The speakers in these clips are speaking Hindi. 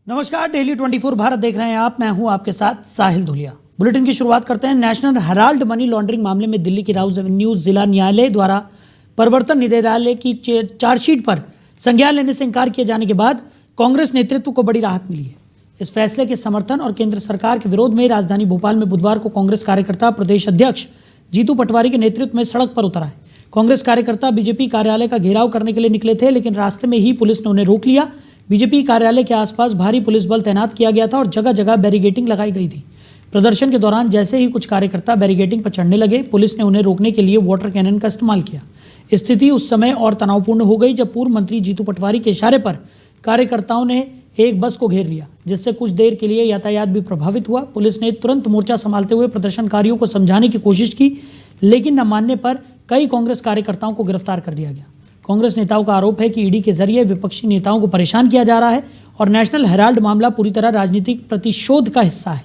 नमस्कार, डेली 24 भारत देख रहे हैं आप। मैं हूं आपके साथ साहिल धुलिया। बुलेटिन की शुरुआत करते हैं। नेशनल हेराल्ड मनी लॉन्ड्रिंग मामले में दिल्ली की राउज एवेन्यू जिला न्यायालय द्वारा प्रवर्तन निदेशालय की चार्जशीट पर संज्ञान लेने से इंकार किए जाने के बाद कांग्रेस नेतृत्व को बड़ी राहत मिली है। इस फैसले के समर्थन और केंद्र सरकार के विरोध में राजधानी भोपाल में बुधवार को कांग्रेस कार्यकर्ता प्रदेश अध्यक्ष जीतू पटवारी के नेतृत्व में सड़क पर उतर आए। कांग्रेस कार्यकर्ता बीजेपी कार्यालय का घेराव करने के लिए निकले थे, लेकिन रास्ते में ही पुलिस ने उन्हें रोक लिया। बीजेपी कार्यालय के आसपास भारी पुलिस बल तैनात किया गया था और जगह जगह बैरिकेडिंग लगाई गई थी। प्रदर्शन के दौरान जैसे ही कुछ कार्यकर्ता बैरिकेडिंग पर चढ़ने लगे, पुलिस ने उन्हें रोकने के लिए वाटर कैनन का इस्तेमाल किया। स्थिति उस समय और तनावपूर्ण हो गई जब पूर्व मंत्री जीतू पटवारी के इशारे पर कार्यकर्ताओं ने एक बस को घेर लिया, जिससे कुछ देर के लिए यातायात भी प्रभावित हुआ। पुलिस ने तुरंत मोर्चा संभालते हुए प्रदर्शनकारियों को समझाने की कोशिश की, लेकिन न मानने पर कई कांग्रेस कार्यकर्ताओं को गिरफ्तार कर लिया गया। कांग्रेस नेताओं का आरोप है कि ईडी के जरिए विपक्षी नेताओं को परेशान किया जा रहा है और नेशनल हेराल्ड मामला पूरी तरह राजनीतिक प्रतिशोध का हिस्सा है।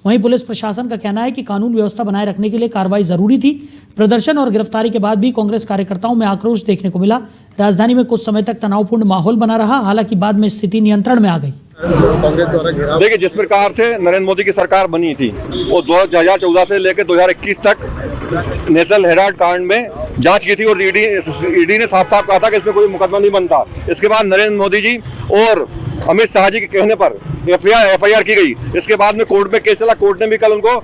वहीं पुलिस प्रशासन का कहना है कि कानून व्यवस्था बनाए रखने के लिए कार्रवाई जरूरी थी। प्रदर्शन और गिरफ्तारी के बाद भी कांग्रेस कार्यकर्ताओं में आक्रोश देखने को मिला। राजधानी में कुछ समय तक तनावपूर्ण माहौल बना रहा, हालांकि बाद में स्थिति नियंत्रण में आ गई। देखिए, जिस प्रकार से नरेंद्र मोदी की सरकार बनी थी वो 2014 से लेकर 2021 तक नेशनल हेराल्ड कांड में जांच की थी और ईडी ने साफ साफ कहा था कि इसमें कोई मुकदमा नहीं बनता। इसके बाद नरेंद्र मोदी जी और अमित शाह जी के कहने पर एफआईआर की गई। इसके बाद में कोर्ट में केस चला, कोर्ट ने भी कल उनको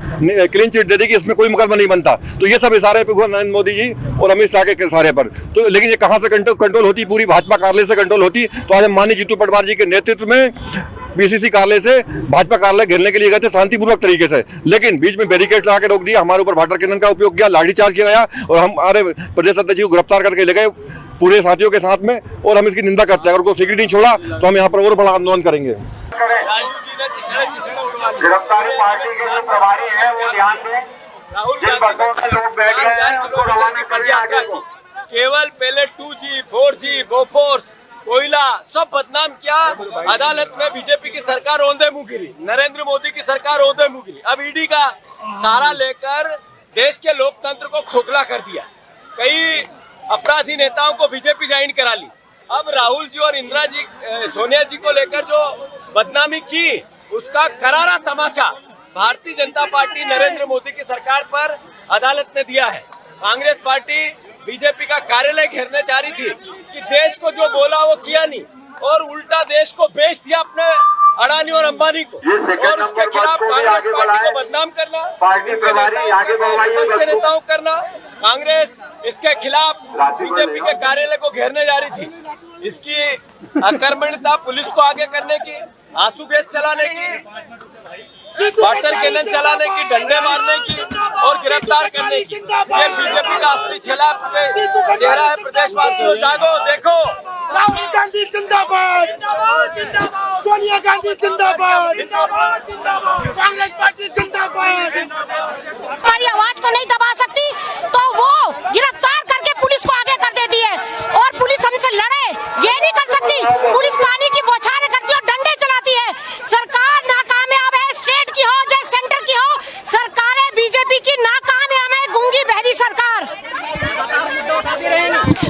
क्लीन चिट दे दी कि इसमें कोई मुकदमा नहीं बनता। तो ये सब इशारे पे हुआ नरेंद्र मोदी जी और अमित शाह के इशारे पर। तो लेकिन ये कहाँ से कंट्रोल होती, पूरी भाजपा कार्यालय से कंट्रोल होती। तो आज हम माननीय जीतू पटवारी जी के नेतृत्व में बीसीसी कार्यालय से भाजपा कार्यालय घेरने के लिए गए थे शांतिपूर्वक तरीके से, लेकिन बीच में बैरिकेड लगा के रोक दिया। हमारे ऊपर वाटर कैनन का उपयोग किया, लाठीचार्ज किया गया और हमारे प्रदेश अध्यक्ष जी को गिरफ्तार करके ले गए पूरे साथियों के साथ में। और हम इसकी निंदा करते हैं। अगर कोई सिगरेट नहीं छोड़ा तो हम यहाँ पर और बड़ा आंदोलन करेंगे। गिरफ्तारी पार्टी के जो प्रभारी हैं वो ध्यान दें, जिन बसों में लोग बैठ गए हैं उनको रवाना करिए आगे को। केवल पहले 2G, 4G, बोफोर्स, कोयला सब बदनाम किया। अदालत में बीजेपी की सरकार औंधे मुंह गिरी, नरेंद्र मोदी की सरकार औंधे मुंह गिरी। अब ईडी का सहारा लेकर देश के लोकतंत्र को खोखला कर दिया। कई अपराधी नेताओं को बीजेपी ज्वाइन करा ली। अब राहुल जी और इंदिरा जी, सोनिया जी को लेकर जो बदनामी की, उसका करारा तमाचा भारतीय जनता पार्टी नरेंद्र मोदी की सरकार पर अदालत ने दिया है। कांग्रेस पार्टी बीजेपी का कार्यालय घेरने चाह रही थी कि देश को जो बोला वो किया नहीं और उल्टा देश को बेच दिया अपने अडानी और अंबानी को, और उसके खिलाफ कांग्रेस पार्टी को बदनाम करना, पार्टी प्रभारी आगे विपक्ष के नेताओं करना। कांग्रेस इसके खिलाफ बीजेपी के कार्यालय को घेरने जा रही थी। इसकी आक्रमणता पुलिस को आगे करने की, आंसू गैस चलाने की, वाटर कैनन चलाने की, डंडे मारने की और गिरफ्तार करने की, ये बीजेपी का असली चेहरा है। प्रदेशवासियों जागो, देखो, राहुल गांधी जिंदाबाद, सोनिया गांधी जिंदाबाद, कांग्रेस पार्टी जिंदाबाद। हमारी आवाज को नहीं दबा सकती तो वो गिरफ्तार करके पुलिस को आगे कर देती है और पुलिस हमसे लड़े ये नहीं कर सकती। पुलिस पानी की बौछारें करती है और डंडे चलाती है। सरकार नाकामयाब है, स्टेट की हो चाहे सेंटर की हो, सरकारें बीजेपी की नाकामयाब है, गूंगी बहरी सरकार।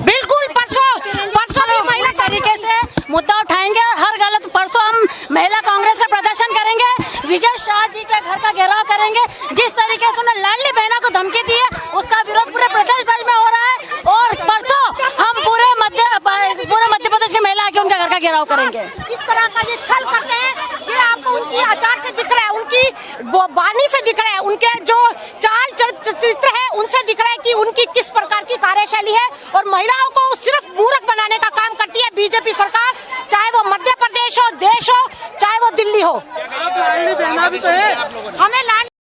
बिल्कुल परसों भी महिला तरीके से मुद्दा उठाएंगे और हर गलत परसों हम महिला कांग्रेस से प्रदर्शन करेंगे, विजय शाह जी के घर का घेराव करेंगे। जिस तरीके से उन्होंने लाडली बहना को धमकी दी है उसका विरोध पूरे प्रदेश भर में हो रहा है और परसों हम पूरे मध्य प्रदेश की महिला आके उनके घर का घेराव करेंगे। इस तरह का ये छल करते हैं, ये आपको उनकी आचार से दिख रहा है, उनकी वाणी से दिख रहा है, उनके जो चाल चरित्र है उनसे दिख रहा है कि उनकी किस प्रकार की कार्यशैली है। और महिलाओं को सिर्फ मूर्ख बनाने का काम करती है बीजेपी सरकार, चाहे वो मध्य प्रदेश हो, देश हो, चाहे वो दिल्ली हो। हमें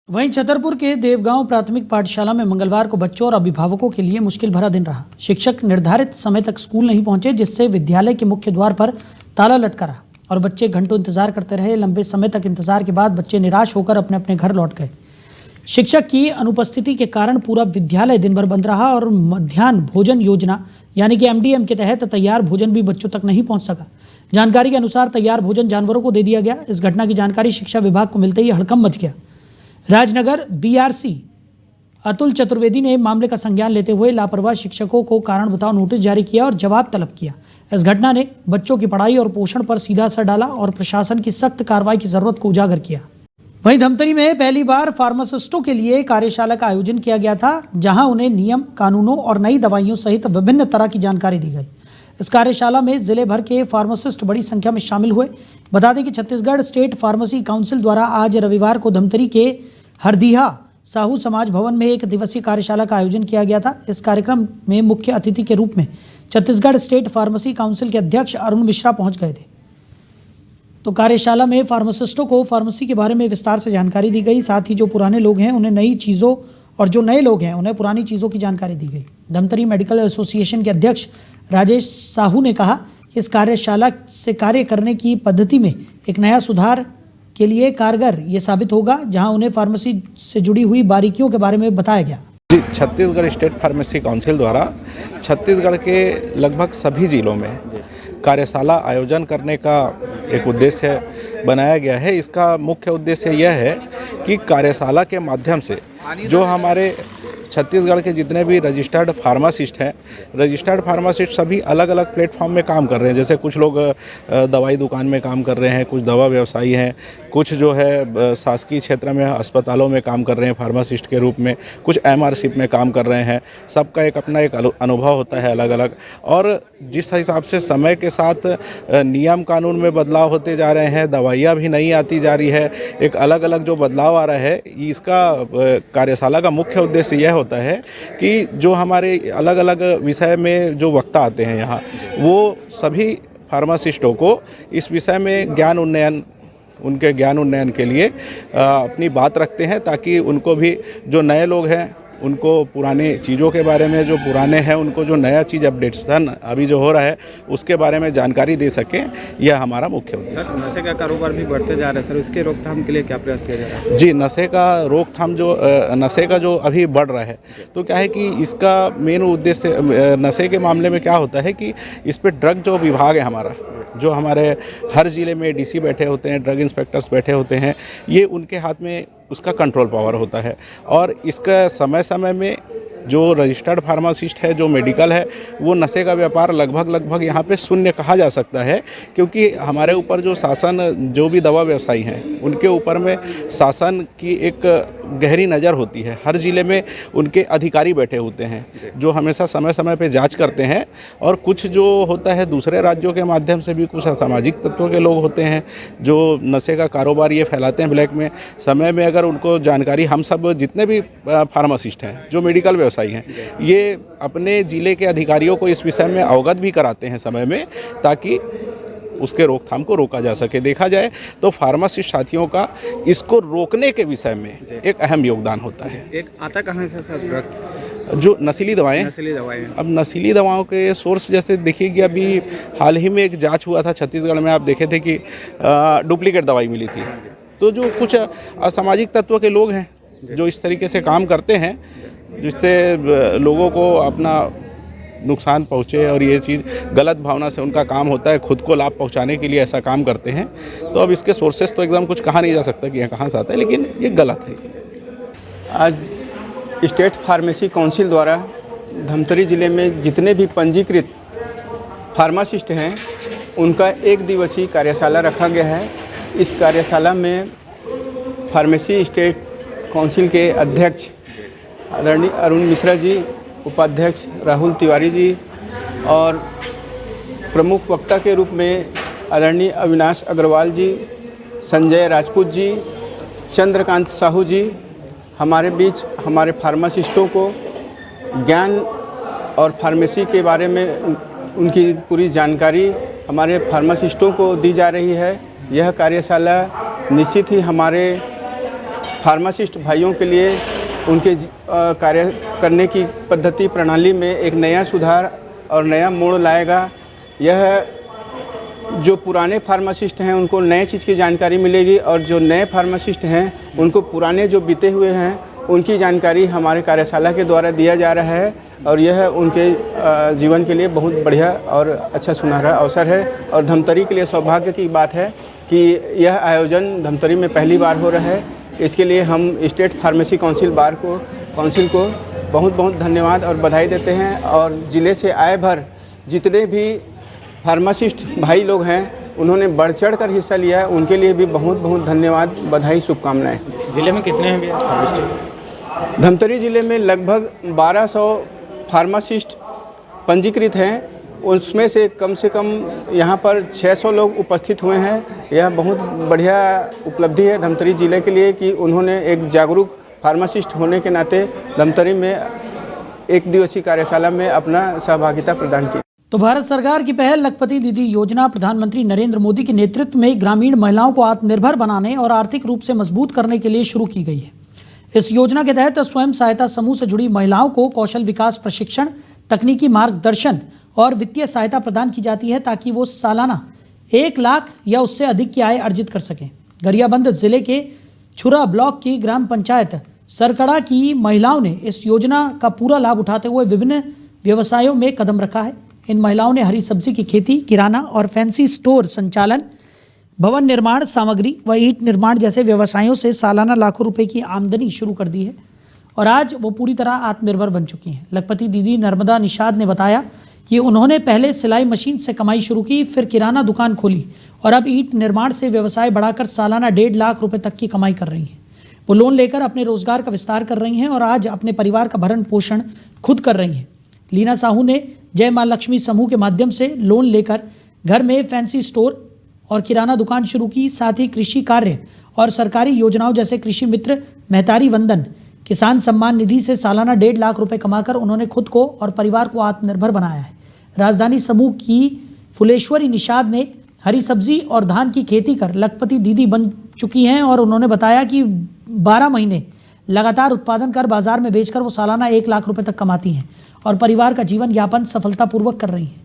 वहीं छतरपुर के देवगांव प्राथमिक पाठशाला में मंगलवार को बच्चों और अभिभावकों के लिए मुश्किल भरा दिन रहा। शिक्षक निर्धारित समय तक स्कूल नहीं पहुंचे, जिससे विद्यालय के मुख्य द्वार पर ताला लटका रहा और बच्चे घंटों इंतजार करते रहे। लंबे समय तक इंतजार के बाद बच्चे निराश होकर अपने अपने घर लौट गए। शिक्षक की अनुपस्थिति के कारण पूरा विद्यालय दिन भर बंद रहा और मध्याह्न भोजन योजना यानी कि MDM के तहत तैयार भोजन भी बच्चों तक नहीं पहुंच सका। जानकारी के अनुसार तैयार भोजन जानवरों को दे दिया गया। इस घटना की जानकारी शिक्षा विभाग को मिलते ही हड़कंप मच गया। राजनगर BRC अतुल चतुर्वेदी ने मामले का संज्ञान लेते हुए लापरवाह शिक्षकों को कारण बताओ नोटिस जारी किया और जवाब तलब किया। इस घटना ने बच्चों की पढ़ाई और पोषण पर सीधा असर डाला और प्रशासन की सख्त कार्रवाई की जरूरत को उजागर किया। वहीं धमतरी में पहली बार फार्मासिस्टों के लिए कार्यशाला का आयोजन किया गया था, जहां उन्हें नियम, कानूनों और नई दवाइयों सहित विभिन्न तरह की जानकारी दी गई। इस कार्यशाला में जिले भर के फार्मासिस्ट बड़ी संख्या में शामिल हुए। बता दें कि छत्तीसगढ़ स्टेट फार्मेसी काउंसिल द्वारा आज रविवार को धमतरी के हरदीहा साहू समाज भवन में एक दिवसीय कार्यशाला का आयोजन किया गया था। इस कार्यक्रम में मुख्य अतिथि के रूप में छत्तीसगढ़ स्टेट फार्मेसी काउंसिल के अध्यक्ष अरुण मिश्रा पहुंच गए थे। तो कार्यशाला में फार्मासिस्टों को फार्मेसी के बारे में विस्तार से जानकारी दी गई। साथ ही जो पुराने लोग हैं उन्हें नई चीज़ों और जो नए लोग हैं उन्हें पुरानी चीज़ों की जानकारी दी गई। धमतरी मेडिकल एसोसिएशन के अध्यक्ष राजेश साहू ने कहा कि इस कार्यशाला से कार्य करने की पद्धति में एक नया सुधार के लिए कारगर ये साबित होगा, जहां उन्हें फार्मेसी से जुड़ी हुई बारीकियों के बारे में बताया गया। छत्तीसगढ़ स्टेट फार्मेसी काउंसिल द्वारा छत्तीसगढ़ के लगभग सभी जिलों में कार्यशाला आयोजन करने का एक उद्देश्य बनाया गया है। इसका मुख्य उद्देश्य यह है कि कार्यशाला के माध्यम से जो हमारे छत्तीसगढ़ के जितने भी रजिस्टर्ड फार्मासिस्ट हैं, रजिस्टर्ड फार्मासिस्ट सभी अलग अलग प्लेटफॉर्म में काम कर रहे हैं। जैसे कुछ लोग दवाई दुकान में काम कर रहे हैं, कुछ दवा व्यवसायी हैं, कुछ जो है शासकीय क्षेत्र में अस्पतालों में काम कर रहे हैं फार्मासिस्ट के रूप में, कुछ एमआरशिप में काम कर रहे हैं। सबका एक अपना एक अनुभव होता है अलग अलग। और जिस हिसाब से समय के साथ नियम कानून में बदलाव होते जा रहे हैं, दवाइयाँ भी नई आती जा रही है, एक अलग अलग जो बदलाव आ रहा है, इसका कार्यशाला का मुख्य उद्देश्य यह होता है कि जो हमारे अलग अलग विषय में जो वक्ता आते हैं यहाँ, वो सभी फार्मासिस्टों को इस विषय में उनके ज्ञान उन्नयन के लिए अपनी बात रखते हैं, ताकि उनको भी जो नए लोग हैं उनको पुरानी चीज़ों के बारे में, जो पुराने हैं उनको जो नया चीज़ अपडेशन अभी जो हो रहा है उसके बारे में जानकारी दे सकें। यह हमारा मुख्य उद्देश्य है। नशे का कारोबार भी बढ़ते जा रहा है सर, उसके रोकथाम के लिए क्या प्रयास किया जा रहा है? जी, नशे का रोकथाम नशे का जो अभी बढ़ रहा है, तो क्या है कि इसका मेन उद्देश्य नशे के मामले में क्या होता है कि इस पर ड्रग जो विभाग है हमारा, जो हमारे हर ज़िले में डीसी बैठे होते हैं, ड्रग इंस्पेक्टर्स बैठे होते हैं, ये उनके हाथ में उसका कंट्रोल पावर होता है। और इसका समय समय में जो रजिस्टर्ड फार्मासिस्ट है, जो मेडिकल है, वो नशे का व्यापार लगभग यहाँ पे शून्य कहा जा सकता है, क्योंकि हमारे ऊपर जो शासन, जो भी दवा व्यवसायी हैं उनके ऊपर में शासन की एक गहरी नज़र होती है। हर ज़िले में उनके अधिकारी बैठे होते हैं जो हमेशा समय समय पे जांच करते हैं। और कुछ जो होता है दूसरे राज्यों के माध्यम से भी कुछ असामाजिक तत्वों के लोग होते हैं जो नशे का कारोबार ये फैलाते हैं ब्लैक में। समय में अगर उनको जानकारी, हम सब जितने भी फार्मासिस्ट हैं जो मेडिकल व्यवसायी हैं, ये अपने ज़िले के अधिकारियों को इस विषय में अवगत भी कराते हैं समय में, ताकि उसके रोकथाम को रोका जा सके। देखा जाए तो फार्मासिस्ट साथियों का इसको रोकने के विषय में एक अहम योगदान होता है। एक आता कहाँ से सर ड्रग्स? जो नशीली दवाएं, अब नशीली दवाओं के सोर्स जैसे देखिए कि अभी हाल ही में एक जांच हुआ था छत्तीसगढ़ में, आप देखे थे कि डुप्लीकेट दवाई मिली थी। तो जो कुछ असामाजिक तत्व के लोग हैं जो इस तरीके से काम करते हैं, जिससे लोगों को अपना नुकसान पहुँचे, और ये चीज़ गलत भावना से उनका काम होता है, खुद को लाभ पहुँचाने के लिए ऐसा काम करते हैं। तो अब इसके सोर्सेस तो एकदम कुछ कहा नहीं जा सकता कि यह कहाँ से आता है, लेकिन ये गलत है। आज स्टेट फार्मेसी काउंसिल द्वारा धमतरी ज़िले में जितने भी पंजीकृत फार्मासिस्ट हैं उनका एक दिवसीय कार्यशाला रखा गया है। इस कार्यशाला में फार्मेसी स्टेट काउंसिल के अध्यक्ष आदरणीय अरुण मिश्रा जी, उपाध्यक्ष राहुल तिवारी जी और प्रमुख वक्ता के रूप में आदरणीय अविनाश अग्रवाल जी, संजय राजपूत जी, चंद्रकांत साहू जी हमारे बीच हमारे फार्मासिस्टों को ज्ञान और फार्मेसी के बारे में उनकी पूरी जानकारी हमारे फार्मासिस्टों को दी जा रही है। यह कार्यशाला निश्चित ही हमारे फार्मासिस्ट भाइयों के लिए उनके कार्य करने की पद्धति प्रणाली में एक नया सुधार और नया मोड़ लाएगा। यह जो पुराने फार्मासिस्ट हैं उनको नए चीज़ की जानकारी मिलेगी, और जो नए फार्मासिस्ट हैं उनको पुराने जो बीते हुए हैं उनकी जानकारी हमारे कार्यशाला के द्वारा दिया जा रहा है। और यह उनके जीवन के लिए बहुत बढ़िया और अच्छा सुनहरा अवसर है। और धमतरी के लिए सौभाग्य की बात है कि यह आयोजन धमतरी में पहली बार हो रहा है। इसके लिए हम स्टेट फार्मेसी काउंसिल को बहुत बहुत धन्यवाद और बधाई देते हैं। और ज़िले से आए भर जितने भी फार्मासिस्ट भाई लोग हैं उन्होंने बढ़ चढ़ कर हिस्सा लिया है, उनके लिए भी बहुत बहुत धन्यवाद, बधाई, शुभकामनाएं। जिले में कितने हैं भैया फार्मासिस्ट? धमतरी ज़िले में लगभग 1200 फार्मासिस्ट पंजीकृत हैं, उसमें से कम यहाँ पर 600 लोग उपस्थित हुए हैं। यह बहुत बढ़िया उपलब्धि है धमतरी ज़िले के लिए कि उन्होंने एक जागरूक फार्मासिस्ट होने के नाते धमतरी में एक दिवसीय कार्यशाला में अपना सहभागिता प्रदान की। तो भारत सरकार की पहल लखपति दीदी योजना प्रधानमंत्री नरेंद्र मोदी के नेतृत्व में ग्रामीण महिलाओं को आत्मनिर्भर बनाने और आर्थिक रूप से मजबूत करने के लिए शुरू की गई है। इस योजना के तहत स्वयं सहायता समूह से जुड़ी महिलाओं को कौशल विकास प्रशिक्षण, तकनीकी मार्गदर्शन और वित्तीय सहायता प्रदान की जाती है ताकि वो सालाना 1 लाख या उससे अधिक की आय अर्जित कर सकें। गरियाबंद जिले के छुरा ब्लॉक की ग्राम पंचायत सरकड़ा की महिलाओं ने इस योजना का पूरा लाभ उठाते हुए विभिन्न व्यवसायों में कदम रखा है। इन महिलाओं ने हरी सब्जी की खेती, किराना और फैंसी स्टोर संचालन, भवन निर्माण सामग्री व ईंट निर्माण जैसे व्यवसायों से सालाना लाखों रुपए की आमदनी शुरू कर दी है और आज वो पूरी तरह आत्मनिर्भर बन चुकी हैं। लखपति दीदी नर्मदा निषाद ने बताया कि उन्होंने पहले सिलाई मशीन से कमाई शुरू की, फिर किराना दुकान खोली और अब ईंट निर्माण से व्यवसाय बढ़ाकर सालाना 1.5 लाख रुपए तक की कमाई कर रही हैं। वो लोन लेकर अपने रोजगार का विस्तार कर रही हैं और आज अपने परिवार का भरण पोषण खुद कर रही हैं। लीना साहू ने जय मां लक्ष्मी समूह के माध्यम से लोन लेकर घर में फैंसी स्टोर और किराना दुकान शुरू की। साथ ही कृषि कार्य और सरकारी योजनाओं जैसे कृषि मित्र, महतारी वंदन, किसान सम्मान निधि से सालाना 1.5 लाख रुपए कमाकर उन्होंने खुद को और परिवार को आत्मनिर्भर बनाया है। राजधानी समूह की फुलेश्वरी निषाद ने हरी सब्जी और धान की खेती कर लखपति दीदी बन चुकी हैं और उन्होंने बताया कि 12 महीने लगातार उत्पादन कर बाजार में बेचकर वो सालाना 1 लाख रुपए तक कमाती हैं और परिवार का जीवन यापन सफलतापूर्वक कर रही हैं।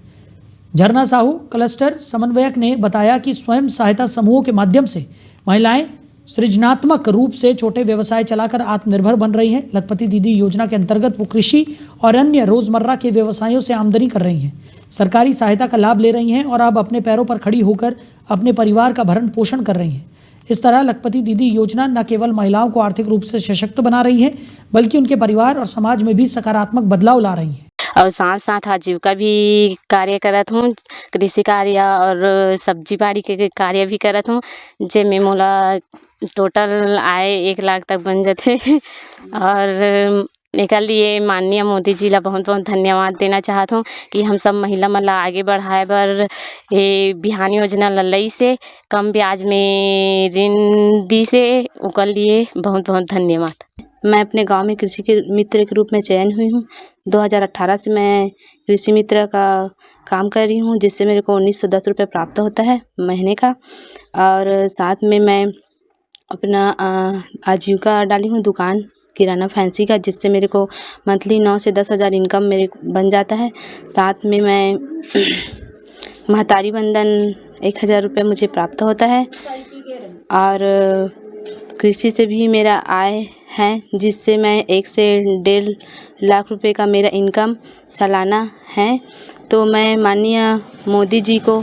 झरना साहू क्लस्टर समन्वयक ने बताया कि स्वयं सहायता समूहों के माध्यम से महिलाएं सृजनात्मक रूप से छोटे व्यवसाय चलाकर आत्मनिर्भर बन रही हैं। लखपति दीदी योजना के अंतर्गत वो कृषि और अन्य रोजमर्रा के व्यवसायों से आमदनी कर रही हैं, सरकारी सहायता का लाभ ले रही हैं और अब अपने पैरों पर खड़ी होकर अपने परिवार का भरण पोषण कर रही हैं। इस तरह लखपति दीदी योजना न केवल महिलाओं को आर्थिक रूप से सशक्त बना रही है बल्कि उनके परिवार और समाज में भी सकारात्मक बदलाव ला रही है। और साथ साथ आजीविका भी कार्य करत हूँ, कृषि कार्य और सब्जी बाड़ी के कार्य भी करत हूँ, जेमे मोला टोटल आय 1 लाख तक बन जाते। और एकर लिए माननीय मोदी जी ला बहुत बहुत धन्यवाद देना चाहत हूँ कि हम सब महिला मन ला आगे बढ़ाए बर ये बिहान योजना ललई से कम ब्याज में ऋण दी से ओकर लिए बहुत बहुत धन्यवाद। मैं अपने गांव में कृषि के मित्र के रूप में चयन हुई हूँ। 2018 से मैं कृषि मित्र का काम कर रही हूँ, जिससे मेरे को 1910 रुपये प्राप्त होता है महीने का। और साथ में मैं अपना आजीविका डाली हूँ दुकान किराना फैंसी का, जिससे मेरे को मंथली 9 से 10 हज़ार इनकम मेरे बन जाता है। साथ में मैं महतारी वंदन 1000 रुपये मुझे प्राप्त होता है और कृषि से भी मेरा आय है, जिससे मैं 1 से 1.5 लाख रुपए का मेरा इनकम सालाना है। तो मैं माननीय मोदी जी को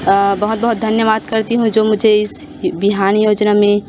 बहुत बहुत धन्यवाद करती हूँ जो मुझे इस बिहान योजना में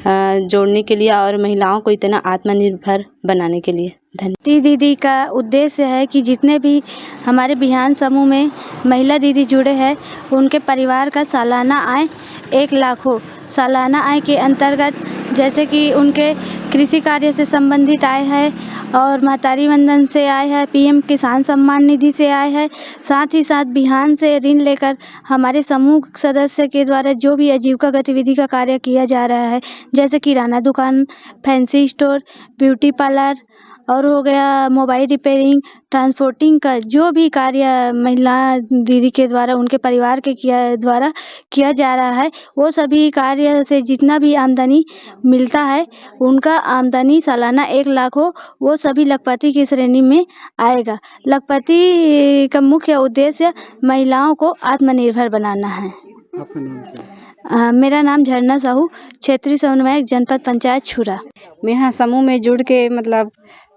जोड़ने के लिए और महिलाओं को इतना आत्मनिर्भर बनाने के लिए धन्यवाद। दीदी का उद्देश्य है कि जितने भी हमारे बिहान समूह में महिला दीदी जुड़े हैं उनके परिवार का सालाना आय 1 लाख हो। सालाना आय के अंतर्गत जैसे कि उनके कृषि कार्य से संबंधित आय है और महतारी वंदन से आय है, पीएम किसान सम्मान निधि से आय है, साथ ही साथ बिहान से ऋण लेकर हमारे समूह सदस्य के द्वारा जो भी आजीविका गतिविधि का कार्य किया जा रहा है, जैसे किराना दुकान, फैंसी स्टोर, ब्यूटी पार्लर और हो गया मोबाइल रिपेयरिंग, ट्रांसपोर्टिंग का जो भी कार्य महिला दीदी के द्वारा उनके परिवार के द्वारा किया जा रहा है, वो सभी कार्य से जितना भी आमदनी मिलता है उनका आमदनी सालाना 1 लाख हो, वो सभी लखपति की श्रेणी में आएगा। लखपति का मुख्य उद्देश्य महिलाओं को आत्मनिर्भर बनाना है। आपका नाम क्या? मेरा नाम झरना साहू, क्षेत्रीय समन्वयक, जनपद पंचायत छुरा। मैं यहाँ समूह में जुड़ के मतलब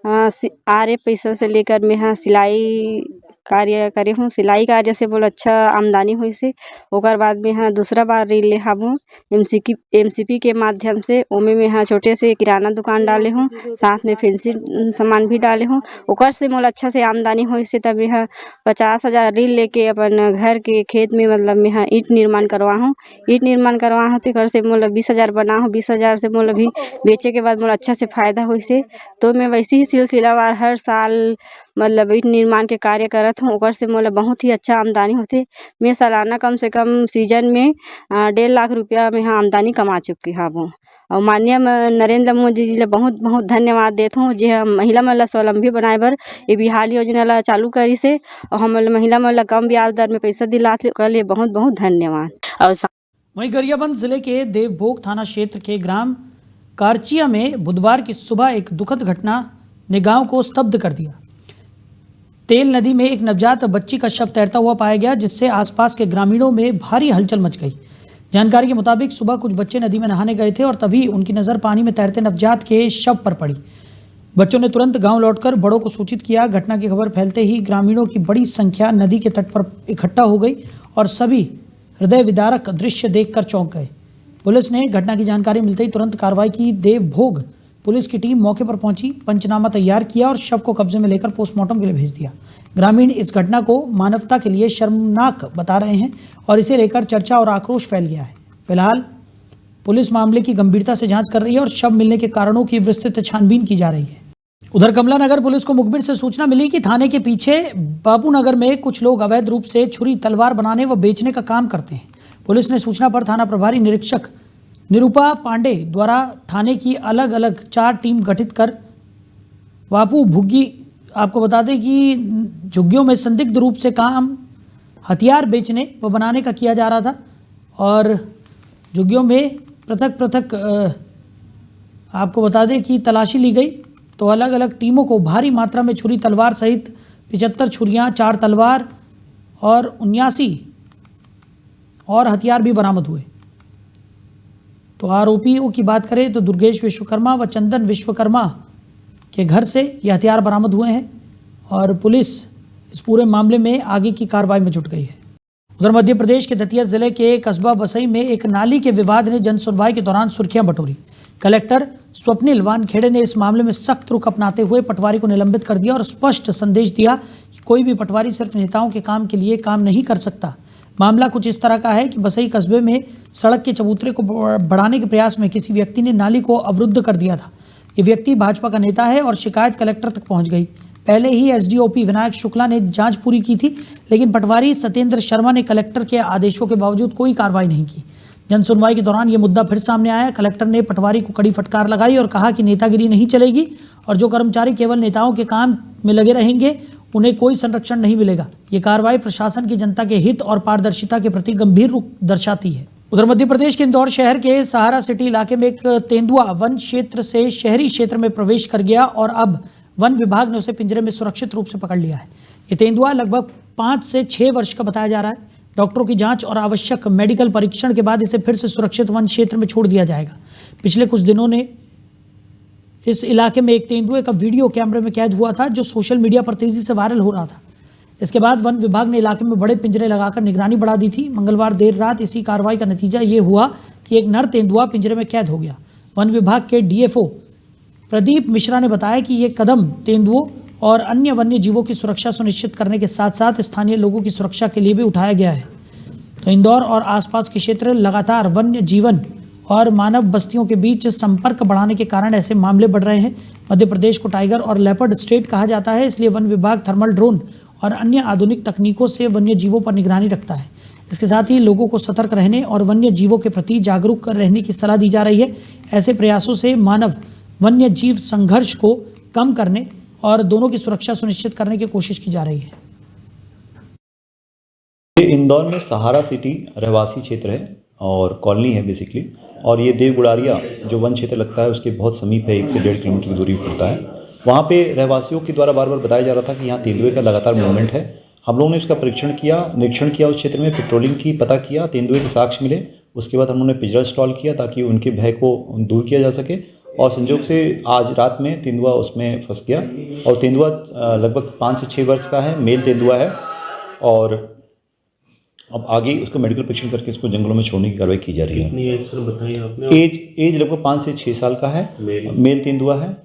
आ रहे पैसा से लेकर मैं यहाँ सिलाई कार्य करे हूँ, सिलाई कार्य से बोल अच्छा आमदनी हुई से। ओकर बाद में यहाँ दूसरा बार ऋण ले हूँ एमसीपी के माध्यम से। ओमे में यहाँ छोटे से किराना दुकान डाले हूँ, साथ में फैंसी सामान भी डाले हूँ। ओकर से मोला अच्छा से आमदनी हुई से तब यहाँ 50,000 ऋण लेके अपन घर के खेत में मतलब यहाँ ईंट निर्माण करवा हूँ। ईंट निर्माण करवा हूँ तो घर से मोला 20,000 बना हूँ। 20,000 से मोला भी बेचे के बाद मोला अच्छा से फायदा हुई से। तो मैं वैसे ही सिलसिलावार हर साल मतलब ईंट निर्माण के कार्य करत हूँ। ओकर से मोला बहुत ही अच्छा आमदनी होथे। मैं सालाना कम से कम सीजन में 1.5 लाख रुपया में यहाँ आमदनी कमा चुकी हूँ। और माननीय नरेंद्र मोदी जी ले बहुत बहुत धन्यवाद देता हूँ जे महिला मन ला स्वावलंबी बनाए बर ये बिहार योजना ला चालू करी से और हम महिला मन ला कम ब्याज दर में पैसा दिलात ओकर लिए बहुत बहुत धन्यवाद। और वहीं गरियाबंद जिले के देवभोग थाना क्षेत्र के ग्राम कारचिया में बुधवार की सुबह एक दुखद घटना ने गांव को स्तब्ध कर दिया। तेल नदी में एक नवजात बच्ची का शव तैरता हुआ पाया गया, जिससे आसपास के ग्रामीणों में भारी हलचल मच गई। जानकारी के मुताबिक सुबह कुछ बच्चे नदी में नहाने गए थे और तभी उनकी नज़र पानी में तैरते नवजात के शव पर पड़ी। बच्चों ने तुरंत गांव लौटकर बड़ों को सूचित किया। घटना की खबर फैलते ही ग्रामीणों की बड़ी संख्या नदी के तट पर इकट्ठा हो गई और सभी हृदय विदारक दृश्य देखकर चौंक गए। पुलिस ने घटना की जानकारी मिलते ही तुरंत कार्रवाई की। देवभोग पुलिस की टीम मौके पर पहुंची, पंचनामा तैयार किया और शव को कब्जे में लेकर पोस्टमार्टम के लिए भेज दिया। ग्रामीण इस घटना को मानवता के लिए शर्मनाक बता रहे हैं और इसे लेकर चर्चा और आक्रोश फैल गया है। फिलहाल पुलिस मामले की गंभीरता से जांच कर रही है और शव मिलने के कारणों की विस्तृत छानबीन की जा रही है। उधर कमला नगर पुलिस को मुखबिर से सूचना मिली कि थाने के पीछे बापू नगर में कुछ लोग अवैध रूप से छुरी तलवार बनाने व बेचने का काम करते हैं। पुलिस ने सूचना पर थाना प्रभारी निरीक्षक निरूपा पांडे द्वारा थाने की अलग अलग 4 टीम गठित कर बापू भुग्गी, आपको बता दें कि झुग्गियों में संदिग्ध रूप से काम हथियार बेचने व बनाने का किया जा रहा था और झुग्गियों में पृथक आपको बता दें कि तलाशी ली गई तो अलग अलग टीमों को भारी मात्रा में छुरी तलवार सहित 75 छुरियाँ, 4 तलवार और 79 और हथियार भी बरामद हुए। तो आरोपियों की बात करें तो दुर्गेश विश्वकर्मा व चंदन विश्वकर्मा के घर से ये हथियार बरामद हुए हैं और पुलिस इस पूरे मामले में आगे की कार्रवाई में जुट गई है। उधर मध्य प्रदेश के दतिया जिले के कस्बा बसई में एक नाली के विवाद ने जन सुनवाई के दौरान सुर्खियां बटोरी। कलेक्टर स्वप्निल वानखेड़े ने इस मामले में सख्त रुख अपनाते हुए पटवारी को निलंबित कर दिया और स्पष्ट संदेश दिया कि कोई भी पटवारी सिर्फ नेताओं के काम के लिए काम नहीं कर सकता। मामला कुछ इस तरह का है कि बसई कस्बे में सड़क के चबूतरे को बढ़ाने के प्रयास में किसी व्यक्ति ने नाली को अवरुद्ध कर दिया था। ये व्यक्ति भाजपा का नेता है और शिकायत कलेक्टर तक पहुंच गई। पहले ही एसडीओपी विनायक शुक्ला ने जांच पूरी की थी, लेकिन पटवारी सत्येंद्र शर्मा ने कलेक्टर के आदेशों के बावजूद कोई कार्रवाई नहीं की। जन सुनवाई के दौरान ये मुद्दा फिर सामने आया। कलेक्टर ने पटवारी को कड़ी फटकार लगाई और कहा कि नेतागिरी नहीं चलेगी और जो कर्मचारी केवल नेताओं के काम में लगे रहेंगे उन्हें कोई संरक्षण नहीं मिलेगा। ये कार्रवाई प्रशासन की जनता के हित और पारदर्शिता के प्रति गंभीर रूप दर्शाती है। उधर मध्य प्रदेश के इंदौर शहर के सहारा सिटी इलाके में एक तेंदुआ वन क्षेत्र से शहरी क्षेत्र में प्रवेश कर गया और अब वन विभाग ने उसे पिंजरे में सुरक्षित रूप से पकड़ लिया है। ये तेंदुआ लगभग 5 से 6 वर्ष का बताया जा रहा है। डॉक्टरों की जांच और आवश्यक मेडिकल परीक्षण के बाद इसे फिर से सुरक्षित वन क्षेत्र में छोड़ दिया जाएगा। पिछले कुछ दिनों ने इस इलाके में एक तेंदुए का वीडियो कैमरे में कैद हुआ था जो सोशल मीडिया पर तेजी से वायरल हो रहा था। इसके बाद वन विभाग ने इलाके में बड़े पिंजरे लगाकर निगरानी बढ़ा दी थी। मंगलवार देर रात इसी कार्रवाई का नतीजा ये हुआ कि एक नर तेंदुआ पिंजरे में कैद हो गया। वन विभाग के डीएफओ प्रदीप मिश्रा ने बताया कि ये कदम तेंदुओं और अन्य वन्य जीवों की सुरक्षा सुनिश्चित करने के साथ साथ स्थानीय लोगों की सुरक्षा के लिए भी उठाया गया है। तो इंदौर और आसपास के क्षेत्र लगातार वन्य जीवन और मानव बस्तियों के बीच संपर्क बढ़ाने के कारण ऐसे मामले बढ़ रहे हैं। मध्य प्रदेश को टाइगर और लेपर्ड स्टेट कहा जाता है, इसलिए वन विभाग थर्मल ड्रोन और अन्य आधुनिक तकनीकों से वन्य जीवों पर निगरानी रखता है। इसके साथ ही लोगों को सतर्क रहने और वन्य जीवों के प्रति जागरूक रहने की सलाह दी जा रही है। ऐसे प्रयासों से मानव वन्य जीव संघर्ष को कम करने और दोनों की सुरक्षा सुनिश्चित करने की कोशिश की जा रही है। इंदौर में सहारा सिटी रहवासी क्षेत्र है और कॉलोनी है बेसिकली, और ये देव गुड़ारिया जो वन क्षेत्र लगता है उसके बहुत समीप है, 1 से 1.5 किलोमीटर की दूरी पर पड़ता है। वहाँ पे रहवासियों के द्वारा बार बार बताया जा रहा था कि यहाँ तेंदुए का लगातार मूवमेंट है। हम लोगों ने उसका निरीक्षण किया उस क्षेत्र में, पेट्रोलिंग की, पता किया, तेंदुए के साक्ष्य मिले। उसके बाद हम लोगों ने पिंजरा इंस्टॉल किया ताकि उनके भय को दूर किया जा सके और संयोग से आज रात में तेंदुआ उसमें फंस गया और तेंदुआ लगभग 5 से 6 वर्ष का है, मेल तेंदुआ है और अब आगे उसको मेडिकल परीक्षण करके उसको जंगलों में छोड़ने की कार्रवाई की जा रही है। कितनी एज सर बताइए आपने? एज लगभग 5 से 6 साल का है, मेल तेंदुआ है।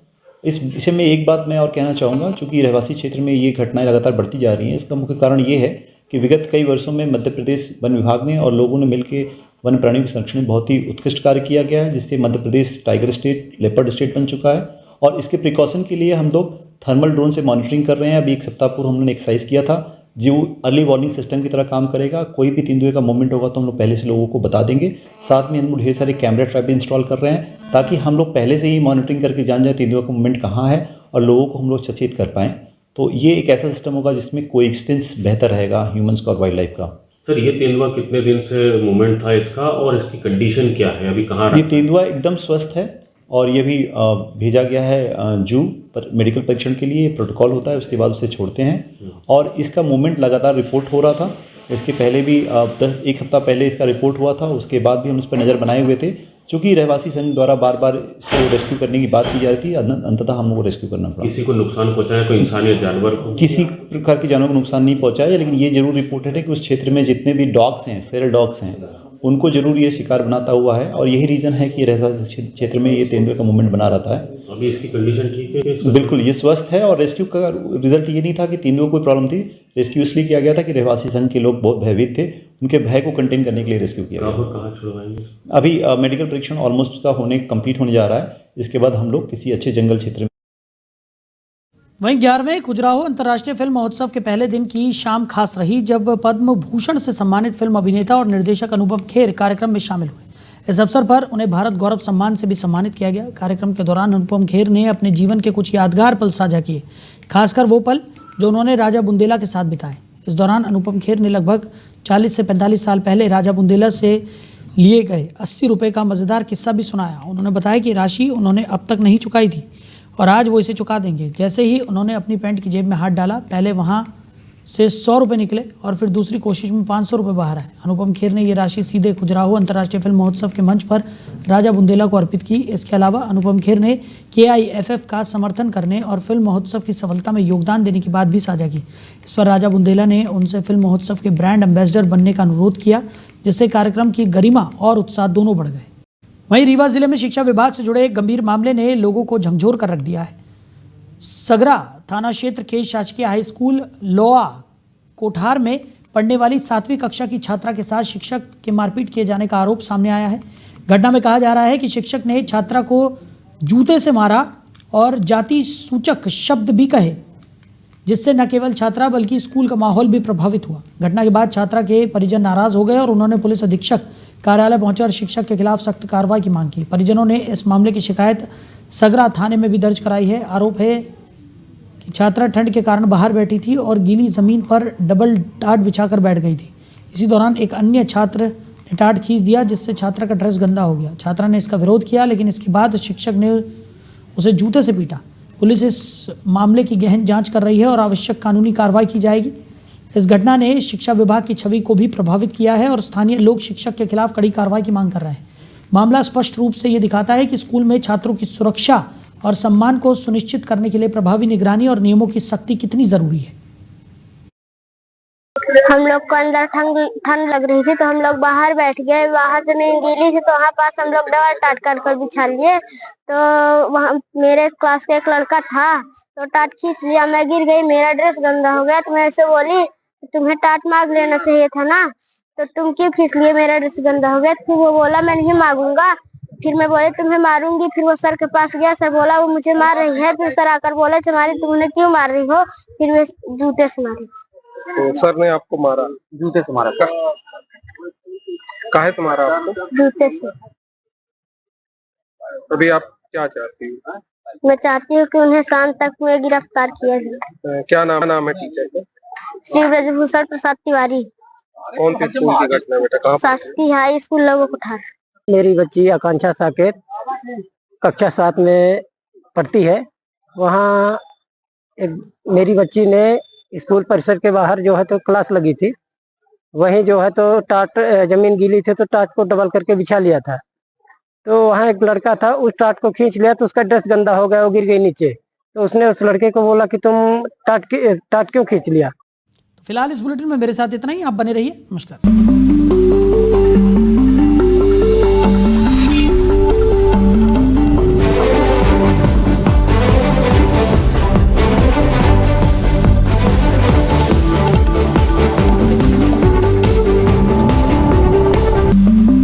इस विषय में एक बात मैं और कहना चाहूँगा, चूँकि रहवासी क्षेत्र में ये घटनाएं लगातार बढ़ती जा रही हैं, इसका मुख्य कारण ये है कि विगत कई वर्षों में मध्य प्रदेश वन विभाग ने और लोगों ने मिलकर वन प्राणियों के संरक्षण में बहुत ही उत्कृष्ट कार्य किया गया है, जिससे Madhya Pradesh tiger state, leopard state बन चुका है। और इसके प्रिकॉशन के लिए हम लोग थर्मल ड्रोन से मॉनिटरिंग कर रहे हैं। अभी एक सप्ताह पूर्व हमने एक्सरसाइज किया था जो अर्ली वार्निंग सिस्टम की तरह काम करेगा। कोई भी तेंदुए का मूवमेंट होगा तो हम लोग पहले से लोगों को बता देंगे। साथ में हम लोग ढेर सारे कैमरा ट्रैप भी इंस्टॉल कर रहे हैं ताकि हम लोग पहले से ही मॉनिटरिंग करके जान जाए तेंदुए का मूवमेंट कहाँ है और लोगों को हम लोग सचेत कर पाएँ। तो ये एक ऐसा सिस्टम होगा जिसमें कोएक्सिस्टेंस बेहतर रहेगा ह्यूमन्स का और वाइल्ड लाइफ का। सर ये तेंदुआ कितने दिन से मूवमेंट था इसका और इसकी कंडीशन क्या है, अभी कहाँ? ये तेंदुआ एकदम स्वस्थ है और ये भी भेजा गया है जू पर मेडिकल परीक्षण के लिए। प्रोटोकॉल होता है, उसके बाद उसे छोड़ते हैं और इसका मूवमेंट लगातार रिपोर्ट हो रहा था। इसके पहले भी एक हफ्ता पहले इसका रिपोर्ट हुआ था, उसके बाद भी हम उस पर नज़र बनाए हुए थे। चूँकि रहवासी संघ द्वारा बार बार इसको रेस्क्यू करने की बात की जा रही थी, अंततः हम लोग को रेस्क्यू करना पड़ा। किसी को नुकसान पहुंचा है, कोई इंसान या जानवर को? किसी प्रकार के जानवर को नुकसान नहीं पहुंचा है, लेकिन ये जरूर रिपोर्टेड है कि उस क्षेत्र में जितने भी डॉग्स हैं, फेरल डॉग्स हैं, उनको जरूर ये शिकार बनाता हुआ है और यही रीज़न है कि रहवासी क्षेत्र में ये तेंदुए का मूवमेंट बना रहता है। अभी इसकी कंडीशन ठीक है? बिल्कुल, ये स्वस्थ है और रेस्क्यू का रिजल्ट ये नहीं था कि तेंदुए को कोई प्रॉब्लम थी। रेस्क्यू इसलिए किया गया था कि रहवासी संघ के लोग बहुत भयभीत थे, उनके भय को कंटेन करने के लिए रेस्क्यू किया गया। कहाँ छुड़वाएंगे? अभी मेडिकल परीक्षण ऑलमोस्ट का कंप्लीट होने जा रहा है। इसके बाद हम लोग किसी अच्छे जंगल क्षेत्र में। वहीं 11वें खजुराहो अंतर्राष्ट्रीय फिल्म महोत्सव के पहले दिन की शाम खास रही, जब पद्म भूषण से सम्मानित फिल्म अभिनेता और निर्देशक अनुपम खेर कार्यक्रम में शामिल हुए। इस अवसर पर उन्हें भारत गौरव सम्मान से भी सम्मानित किया गया। कार्यक्रम के दौरान अनुपम खेर ने अपने जीवन के कुछ यादगार पल साझा किए, खासकर वो पल जो उन्होंने राजा बुंदेला के साथ बिताए। इस दौरान अनुपम खेर ने लगभग 40 से 45 साल पहले राजा बुंदेला से लिए गए 80 रुपये का मज़ेदार किस्सा भी सुनाया। उन्होंने बताया कि राशि उन्होंने अब तक नहीं चुकाई थी और आज वो इसे चुका देंगे। जैसे ही उन्होंने अपनी पैंट की जेब में हाथ डाला, पहले वहाँ से 100 रुपये निकले और फिर दूसरी कोशिश में 500 रुपये बाहर आए। अनुपम खेर ने ये राशि सीधे खजुराहो अंतर्राष्ट्रीय फिल्म महोत्सव के मंच पर राजा बुंदेला को अर्पित की। इसके अलावा अनुपम खेर ने KIFF का समर्थन करने और फिल्म महोत्सव की सफलता में योगदान देने की बात भी साझा की। इस पर राजा बुंदेला ने उनसे फिल्म महोत्सव के ब्रांड एम्बेसडर बनने का अनुरोध किया, जिससे कार्यक्रम की गरिमा और उत्साह दोनों बढ़ गए। वहीं रीवा जिले में शिक्षा विभाग से जुड़े एक गंभीर मामले ने लोगों को झकझोर कर रख दिया है। सगरा थाना क्षेत्र के शासकीय हाई स्कूल लोआ कोठार में पढ़ने वाली 7वीं कक्षा की छात्रा के साथ शिक्षक के मारपीट किए जाने का आरोप सामने आया है। घटना में कहा जा रहा है कि शिक्षक ने छात्रा को जूते से मारा और जाति सूचक शब्द भी कहे, जिससे न केवल छात्रा बल्कि स्कूल का माहौल भी प्रभावित हुआ। घटना के बाद छात्रा के परिजन नाराज हो गए और उन्होंने पुलिस अधीक्षक कार्यालय पहुंचे और शिक्षक के खिलाफ सख्त कार्रवाई की मांग की। परिजनों ने इस मामले की शिकायत सगरा थाने में भी दर्ज कराई है। आरोप है कि छात्रा ठंड के कारण बाहर बैठी थी और गीली जमीन पर डबल टाट बिछाकर बैठ गई थी। इसी दौरान एक अन्य छात्र ने टाट खींच दिया, जिससे छात्रा का ड्रेस गंदा हो गया। छात्रा ने इसका विरोध किया, लेकिन इसके बाद शिक्षक ने उसे जूते से पीटा। पुलिस इस मामले की गहन जांच कर रही है और आवश्यक कानूनी कार्रवाई की जाएगी। इस घटना ने शिक्षा विभाग की छवि को भी प्रभावित किया है और स्थानीय लोग शिक्षक के खिलाफ कड़ी कार्रवाई की मांग कर रहे हैं। मामला स्पष्ट रूप से ये दिखाता है कि स्कूल में छात्रों की सुरक्षा और सम्मान को सुनिश्चित करने के लिए प्रभावी निगरानी और नियमों की सख्ती कितनी जरूरी है। हम लोग को अंदर ठंड लग रही थी तो हम लोग बाहर बैठ गए। बाहर जमीन गीली थी तो वहाँ पास हम लोग डबल टाट कर बिछा लिए। तो वहाँ मेरे क्लास का एक लड़का था तो टाट खींच लिया, मैं गिर गई, मेरा ड्रेस गंदा हो गया। तो मैं ऐसे बोली तुम्हें टाट मांग लेना चाहिए था ना, तो तुम क्यों खींच लिए, मेरा ड्रेस गंदा हो गया। फिर वो बोला मैं नहीं मांगूंगा। फिर मैं बोले तुम्हें मारूंगी। फिर वो सर के पास गया, सर बोला वो मुझे मार रही है। फिर सर आकर बोले तुम्हारी तुम उन्हें क्यों मार रही हो। फिर वे जूते से मारी। तो सर ने आपको मारा, जूते से मारा? काहे तुम्हारा आपको? जूते से। अभी आप क्या चाहती हो? मैं चाहती हूँ कि उन्हें शाम तक में गिरफ्तार किया जाए। क्या नाम है टीचर का? श्री ब्रजभूषण प्रसाद तिवारी। कौन सी स्कूल की घटना बेटा? कहाँ? शासकीय हाई स्कूल लोगो कोठार। मेरी बच्ची आकांक्षा साकेत कक्षा 7 में पढ़ती है। वहाँ मेरी बच्ची ने स्कूल परिसर के बाहर जो है तो क्लास लगी थी, वहीं जो है तो टाट जमीन गीली थी तो टाट को डबल करके बिछा लिया था। तो वहाँ एक लड़का था, उस टाट को खींच लिया तो उसका ड्रेस गंदा हो गया, वो गिर गई नीचे। तो उसने उस लड़के को बोला कि तुम टाट क्यों खींच लिया। तो फिलहाल इस बुलेटिन में मेरे साथ इतना ही। आप बने रहिए। नमस्कार।